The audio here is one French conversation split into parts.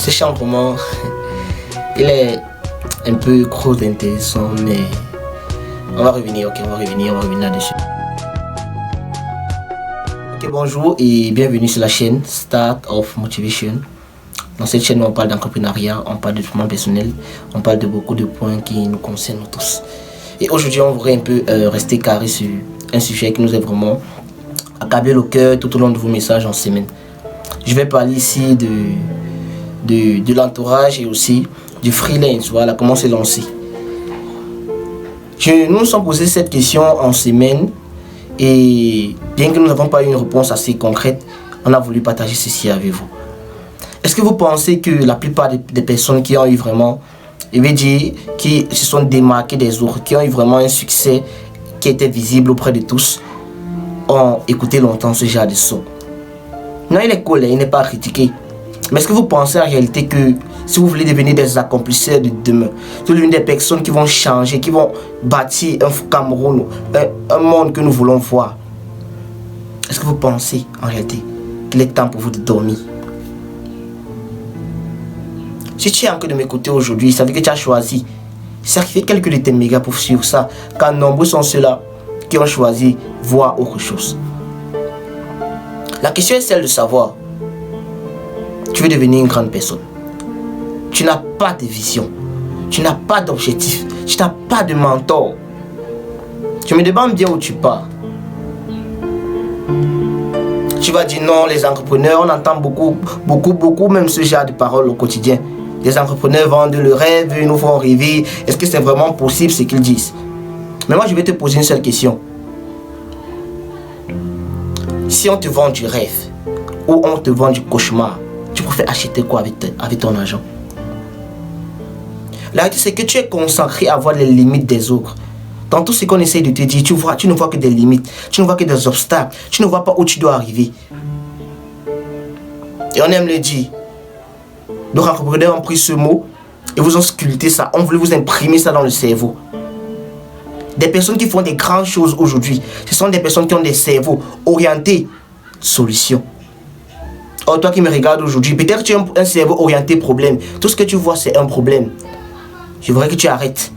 Ce chant vraiment, il est un peu trop intéressant, mais on va revenir, ok, on va revenir là-dessus. Ok, bonjour et bienvenue sur la chaîne Start of Motivation. Dans cette chaîne, on parle d'entrepreneuriat, on parle de développement personnel, on parle de beaucoup de points qui nous concernent tous. Et aujourd'hui, on voudrait un peu rester carré sur un sujet qui nous est vraiment accablé le cœur tout au long de vos messages en semaine. Je vais parler ici de l'entourage et aussi du freelance, voilà, comment se lancer. Nous nous sommes posé cette question en semaine et bien que nous n'avons pas eu une réponse assez concrète, on a voulu partager ceci avec vous. Est-ce que vous pensez que la plupart des personnes qui ont eu vraiment, je vais dire, qui se sont démarquées des autres, qui ont eu vraiment un succès qui était visible auprès de tous, ont écouté longtemps ce genre de son? Non, il est cool, il n'est pas critiqué. Mais est-ce que vous pensez en réalité que si vous voulez devenir des accomplisseurs de demain, si vous devenez des personnes qui vont changer, qui vont bâtir un Cameroun, un monde que nous voulons voir, est-ce que vous pensez en réalité qu'il est temps pour vous de dormir? Si tu es encore de m'écouter aujourd'hui, ça veut dire que tu as choisi. Sacrifier quelques de tes mégas pour suivre ça, car nombreux sont ceux-là qui ont choisi voir autre chose. La question est celle de savoir, tu veux devenir une grande personne. Tu n'as pas de vision, tu n'as pas d'objectif, tu n'as pas de mentor. Tu me demandes bien où tu pars. Tu vas dire non, les entrepreneurs, on entend beaucoup, même ce genre de paroles au quotidien. Les entrepreneurs vendent le rêve, ils nous font rêver. Est-ce que c'est vraiment possible ce qu'ils disent? Mais moi, je vais te poser une seule question. Si on te vend du rêve ou on te vend du cauchemar, tu préfères acheter quoi avec ton argent? La réalité, c'est que tu es consacré à voir les limites des autres. Dans tout ce qu'on essaie de te dire, tu ne vois que des limites, tu ne vois que des obstacles, tu ne vois pas où tu dois arriver. Et on aime le dire. Nos entrepreneurs ont pris ce mot et vous ont sculpté ça, on voulait vous imprimer ça dans le cerveau. Des personnes qui font des grandes choses aujourd'hui, ce sont des personnes qui ont des cerveaux orientés solutions. Or, toi qui me regardes aujourd'hui, peut-être que tu as un cerveau orienté problème. Tout ce que tu vois, c'est un problème. Je voudrais que tu arrêtes.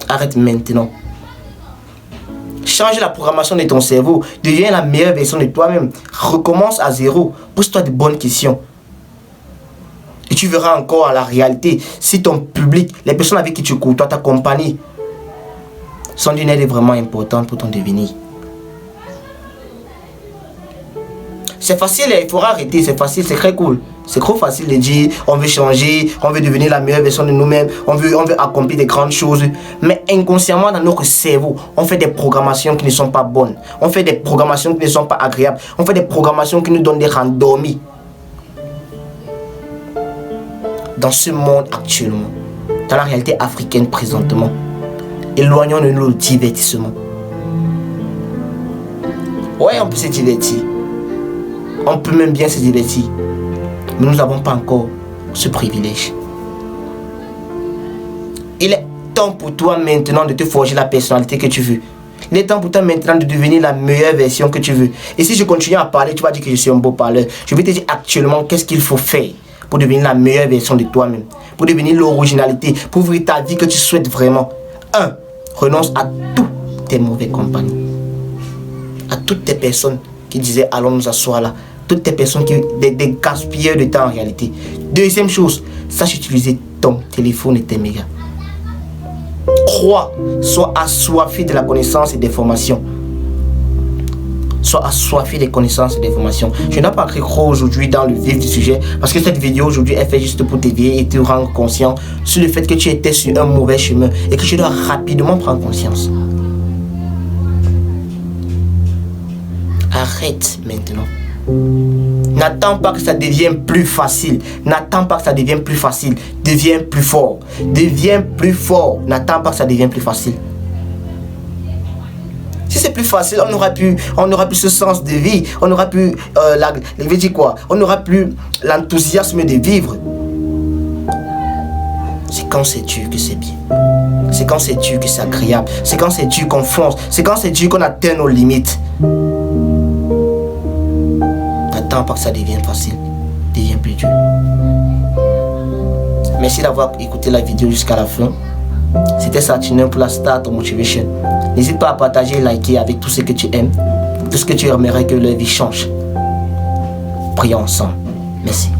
Arrête maintenant. Change la programmation de ton cerveau. Deviens la meilleure version de toi-même. Recommence à zéro. Pose-toi de bonnes questions. Et tu verras encore à la réalité si ton public, les personnes avec qui tu côtoies, ta compagnie, sont d'une aide vraiment importante pour ton devenir. C'est facile, il faudra arrêter, c'est facile, c'est très cool. C'est trop facile de dire, on veut changer, on veut devenir la meilleure version de nous-mêmes, on veut accomplir des grandes choses. Mais inconsciemment dans notre cerveau, on fait des programmations qui ne sont pas bonnes. On fait des programmations qui ne sont pas agréables. On fait des programmations qui nous donnent des rendormis. Dans ce monde actuellement, dans la réalité africaine présentement, éloignons-nous le divertissement. Ouais, on peut se divertir. On peut même bien se divertir. Mais nous n'avons pas encore ce privilège. Il est temps pour toi maintenant de te forger la personnalité que tu veux. Il est temps pour toi maintenant de devenir la meilleure version que tu veux. Et si je continue à parler, tu vas dire que je suis un beau parleur. Je vais te dire actuellement qu'est-ce qu'il faut faire pour devenir la meilleure version de toi-même. Pour devenir l'originalité. Pour vivre ta vie que tu souhaites vraiment. 1. Renonce à tous tes mauvais compagnons. À toutes tes personnes qui disaient allons nous asseoir là. Toutes tes personnes qui des gaspilleurs de temps en réalité. Deuxième chose, sache utiliser ton téléphone et tes mégas. Crois, sois assoiffé de la connaissance et des formations. Sois assoiffé des connaissances et des formations. Je n'ai pas écrit trop aujourd'hui dans le vif du sujet parce que cette vidéo aujourd'hui est faite juste pour t'éveiller et te rendre conscient sur le fait que tu étais sur un mauvais chemin et que tu dois rapidement prendre conscience. Arrête maintenant. N'attends pas que ça devienne plus facile. N'attends pas que ça devienne plus facile. Deviens plus fort. Deviens plus fort. N'attends pas que ça devienne plus facile. Si c'est plus facile, on n'aura plus ce sens de vie. On n'aura plus on n'aura plus l'enthousiasme de vivre. C'est quand c'est dur que c'est bien. C'est quand c'est dur que c'est agréable. C'est quand c'est dur qu'on fonce. C'est quand c'est dur qu'on atteint nos limites. N'attends pas que ça devienne facile. Devient plus dur. Merci d'avoir écouté la vidéo jusqu'à la fin. C'était Satiner pour la Start Motivation. N'hésite pas à partager et liker avec tout ce que tu aimes, tout ce que tu aimerais que leur vie change. Prions ensemble. Merci.